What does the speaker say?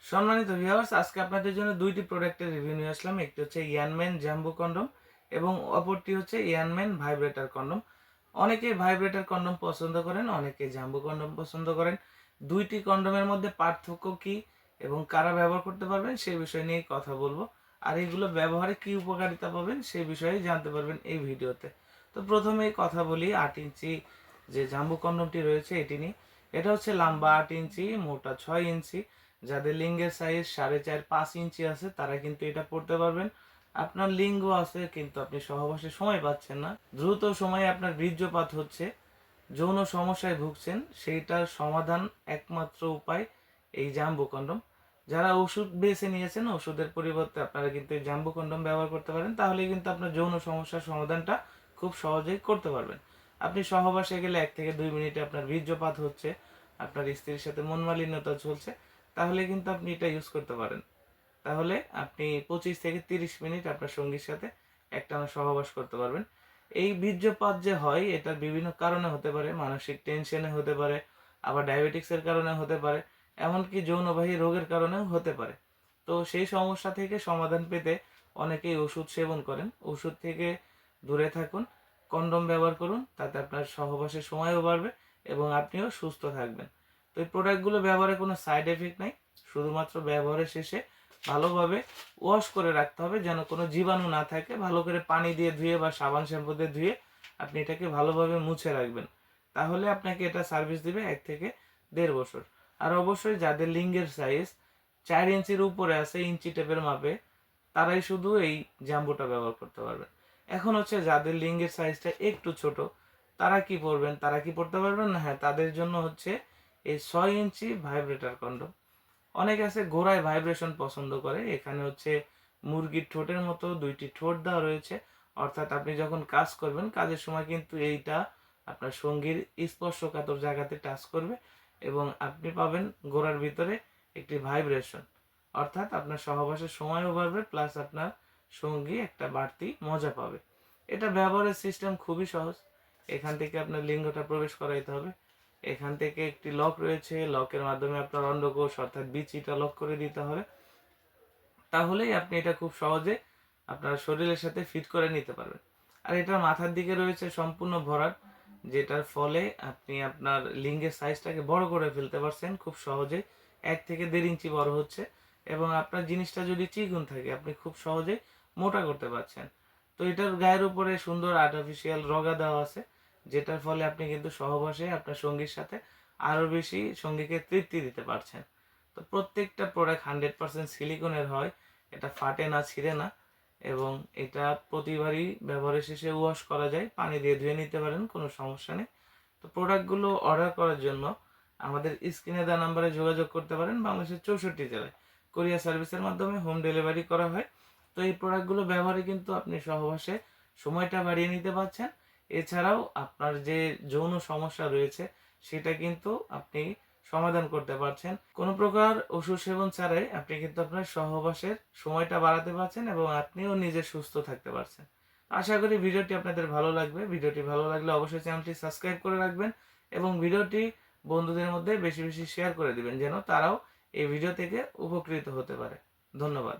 সম্মানিত ভিউয়ার্স, আজকে আপনাদের জন্য দুইটি প্রোডাক্টের রিভিউ নিয়ে আসলাম। একটি হচ্ছে ইয়ানম্যান জাম্বো কন্ডম এবং অপরটি হচ্ছে ইয়ানম্যান ভাইব্রেটর কন্ডম। অনেকে ভাইব্রেটর কন্ডম পছন্দ করেন, অনেকে জাম্বো কন্ডম পছন্দ করেন। দুইটি কন্ডমের মধ্যে পার্থক্য কি এবং কারা ব্যবহার করতে পারবেন সেই বিষয় নিয়ে কথা বলবো। আর এগুলো ব্যবহারে কি উপকারিতা পাবেন সেই বিষয়ে জানতে পারবেন এই ভিডিওতে। তো প্রথমেই কথা বলি 8 ইঞ্চি যে জাম্বো কন্ডমটি রয়েছে এটি নিয়ে। এটা হচ্ছে লম্বা 8 ইঞ্চি, মোটা 6 ইঞ্চি। যাদের লিঙ্গের সাইজ 4.5-5 ইঞ্চি আছে তারা কিন্তু এটা পড়তে পারবেন। আপনার লিঙ্গ আছে কিন্তু আপনি সহবাসে সময় পাচ্ছেন না, দ্রুত সময়ে আপনার বীর্যপাত হচ্ছে, যৌন সমস্যায় ভুগছেন, সেইটার সমাধান একমাত্র উপায় এই জাম্বো কন্ডম। যারা ওষুধ বেছে নিয়েছেন, ওষুধের পরিবর্তে আপনারা কিন্তু এই জাম্বো কন্ডম ব্যবহার করতে পারেন। তাহলে কিন্তু আপনার যৌন সমস্যার সমাধানটা খুব সহজেই করতে পারবেন। আপনি সহবাসে গেলে 1 থেকে 2 মিনিটে আপনার বীর্যপাত হচ্ছে, আপনার স্ত্রীর সাথে মনমালিন্যতা চলছে, তাহলে কিন্তু আপনি এটা ইউজ করতে পারেন। তাহলে আপনি 25 থেকে 30 মিনিট আপনার সঙ্গীর সাথে একটানা সহবাস করতে পারবেন। এই বীর্যপাত যে হয় এটার বিভিন্ন কারণে হতে পারে, মানসিক টেনশনে হতে পারে, আবার ডায়াবেটিক্সের কারণে হতে পারে, এমনকি যৌনবাহী রোগের কারণেও হতে পারে। তো সেই সমস্যা থেকে সমাধান পেতে অনেকেই ওষুধ সেবন করেন। ওষুধ থেকে দূরে থাকুন, কন্ডম ব্যবহার করুন, তাতে আপনার সহবাসের সময়ও বাড়বে এবং আপনিও সুস্থ থাকবেন। তো এই প্রোডাক্টগুলো ব্যবহারে কোনো সাইড এফেক্ট নাই, শুধুমাত্র ব্যবহারের শেষে ভালোভাবে ওয়াশ করে রাখতে হবে যেন কোনো জীবাণু না থাকে। ভালো করে পানি দিয়ে ধুয়ে বা সাবান শ্যাম্পু দিয়ে ধুয়ে আপনি এটাকে ভালোভাবে মুছে রাখবেন। তাহলে আপনাকে এটা সার্ভিস দিবে 1 থেকে 1.5 বছর। আর অবশ্যই যাদের লিঙ্গের সাইজ 4 ইঞ্চির উপরে আছে, ইঞ্চি টেপের মাপে, তারাই শুধু এই জাম্বুটা ব্যবহার করতে পারবেন। এখন হচ্ছে যাদের লিঙ্গের সাইজটা একটু ছোট, তারা কি পরবেন, তারা কি পড়তে পারবেন না? হ্যাঁ, তাদের জন্য হচ্ছে এই 6 ইঞ্চি ভাইব্রেটর কন্ডম। অনেকে আছে ঘোড়ায় ভাইব্রেশন পছন্দ করে। এখানে হচ্ছে মুরগির ঠোঁটের মতো দুইটি ঠোঁট দেওয়া রয়েছে। অর্থাৎ আপনি যখন কাজ করবেন, কাজের সময় কিন্তু এইটা আপনার সঙ্গীর স্পর্শকাতর জায়গাতে টাচ করবে এবং আপনি পাবেন ঘোড়ার ভিতরে একটি ভাইব্রেশন। অর্থাৎ আপনার সহবাসের সময়ও বাড়বে, প্লাস আপনার সঙ্গী একটা বাড়তি মজা পাবে। এটা ব্যবহারের সিস্টেম খুবই সহজ। এখান থেকে আপনার লিঙ্গটা প্রবেশ করাইতে হবে। এখান থেকে একটি লক রয়েছে, লকের মাধ্যমে আপনার অন্ডকোষ অর্থাৎ বিচিটা লক করে দিতে হবে। তাহলেই আপনি এটা খুব সহজে আপনার শরীরের সাথে ফিট করে নিতে পারবেন। আর এটার মাথার দিকে রয়েছে সম্পূর্ণ ভরাট, যেটার ফলে আপনি আপনার লিঙ্গের সাইজটাকে বড় করে ফেলতে পারছেন খুব সহজে। 1 থেকে 1.5 ইঞ্চি বড় হচ্ছে এবং আপনার জিনিসটা যদি চিকন থাকে আপনি খুব সহজে মোটা করতে পারছেন। তো এটার গায়ের উপরে সুন্দর আর্টিফিশিয়াল রগা দেওয়া আছে, যেটার ফলে আপনি কিন্তু সহবাসে আপনার সঙ্গীর সাথে আরো বেশি সঙ্গীকে তৃপ্তি দিতে পারছেন। তো প্রত্যেকটা প্রোডাক্ট 100% সিলিকনের হয়, এটা ফাটে না, ছিঁড়ে না এবং এটা প্রতিবারই ব্যবহারের শেষে ওয়াশ করা যায়, পানি দিয়ে ধুয়ে নিতে পারেন, কোনো সমস্যা নেই। তো প্রোডাক্টগুলো অর্ডার করার জন্য আমাদের স্ক্রিনে দেওয়া নাম্বারে যোগাযোগ করতে পারেন। বাংলাদেশের 64 জেলায় কোরিয়ার সার্ভিসের মাধ্যমে হোম ডেলিভারি করা হয়। তো এই প্রোডাক্টগুলো ব্যবহারে কিন্তু আপনি সহবাসে সময়টা বাড়িয়ে নিতে পারছেন। এছাড়াও আপনার যে যৌন সমস্যা রয়েছে সেটা কিন্তু আপনি সমাধান করতে পারছেন। কোনো প্রকার ওষুধ সেবন ছাড়াই আপনি কিন্তু আপনার সহবাসের সময়টা বাড়াতে পারছেন এবং আপনিও নিজে সুস্থ থাকতে পারছেন। আশা করি ভিডিওটি আপনাদের ভালো লাগবে। ভিডিওটি ভালো লাগলে অবশ্যই চ্যানেলটি সাবস্ক্রাইব করে রাখবেন এবং ভিডিওটি বন্ধুদের মধ্যে বেশি বেশি শেয়ার করে দিবেন যেন তারাও এই ভিডিও থেকে উপকৃত হতে পারে। ধন্যবাদ।